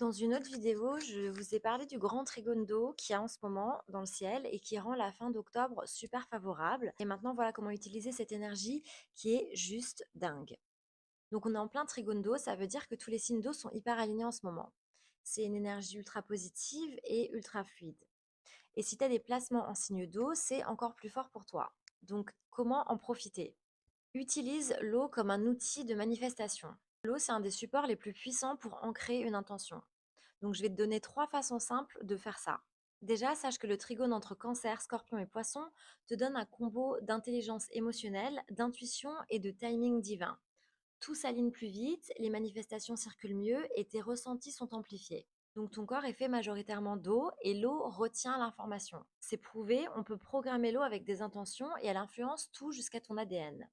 Dans une autre vidéo, je vous ai parlé du grand trigone d'eau qu'il y a en ce moment dans le ciel et qui rend la fin d'octobre super favorable. Et maintenant, voilà comment utiliser cette énergie qui est juste dingue. Donc, on est en plein trigone d'eau, ça veut dire que tous les signes d'eau sont hyper alignés en ce moment. C'est une énergie ultra positive et ultra fluide. Et si tu as des placements en signe d'eau, c'est encore plus fort pour toi. Donc, comment en profiter? Utilise l'eau comme un outil de manifestation. L'eau, c'est un des supports les plus puissants pour ancrer une intention. Donc, je vais te donner 3 façons simples de faire ça. Déjà, sache que le trigone entre Cancer, Scorpion et Poisson te donne un combo d'intelligence émotionnelle, d'intuition et de timing divin. Tout s'aligne plus vite, les manifestations circulent mieux et tes ressentis sont amplifiés. Donc ton corps est fait majoritairement d'eau et l'eau retient l'information. C'est prouvé, on peut programmer l'eau avec des intentions et elle influence tout jusqu'à ton ADN.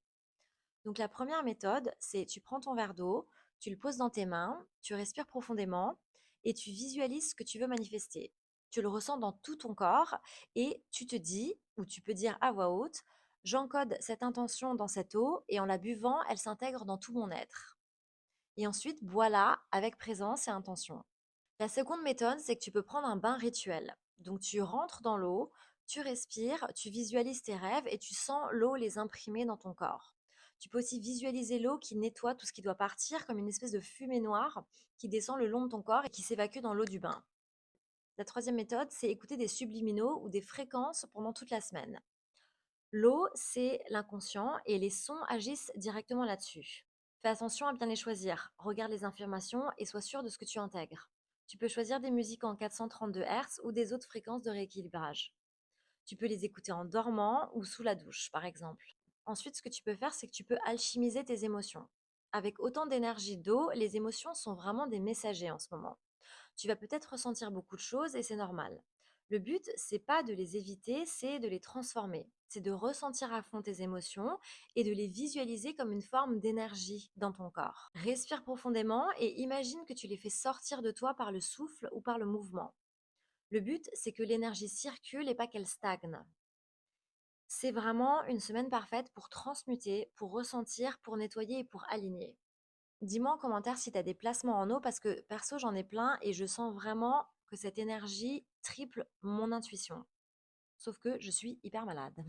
Donc la première méthode, c'est tu prends ton verre d'eau, tu le poses dans tes mains, tu respires profondément et tu visualises ce que tu veux manifester. Tu le ressens dans tout ton corps et tu te dis, ou tu peux dire à voix haute, j'encode cette intention dans cette eau et en la buvant, elle s'intègre dans tout mon être. Et ensuite, bois-la avec présence et intention. La seconde méthode, c'est que tu peux prendre un bain rituel. Donc tu rentres dans l'eau, tu respires, tu visualises tes rêves et tu sens l'eau les imprimer dans ton corps. Tu peux aussi visualiser l'eau qui nettoie tout ce qui doit partir comme une espèce de fumée noire qui descend le long de ton corps et qui s'évacue dans l'eau du bain. La troisième méthode, c'est écouter des subliminaux ou des fréquences pendant toute la semaine. L'eau, c'est l'inconscient et les sons agissent directement là-dessus. Fais attention à bien les choisir. Regarde les informations et sois sûr de ce que tu intègres. Tu peux choisir des musiques en 432 Hz ou des autres fréquences de rééquilibrage. Tu peux les écouter en dormant ou sous la douche, par exemple. Ensuite, ce que tu peux faire, c'est que tu peux alchimiser tes émotions. Avec autant d'énergie d'eau, les émotions sont vraiment des messagers en ce moment. Tu vas peut-être ressentir beaucoup de choses et c'est normal. Le but, c'est pas de les éviter, c'est de les transformer. C'est de ressentir à fond tes émotions et de les visualiser comme une forme d'énergie dans ton corps. Respire profondément et imagine que tu les fais sortir de toi par le souffle ou par le mouvement. Le but, c'est que l'énergie circule et pas qu'elle stagne. C'est vraiment une semaine parfaite pour transmuter, pour ressentir, pour nettoyer et pour aligner. Dis-moi en commentaire si tu as des placements en eau parce que perso, j'en ai plein et je sens vraiment que cette énergie triple mon intuition. Sauf que je suis hyper malade.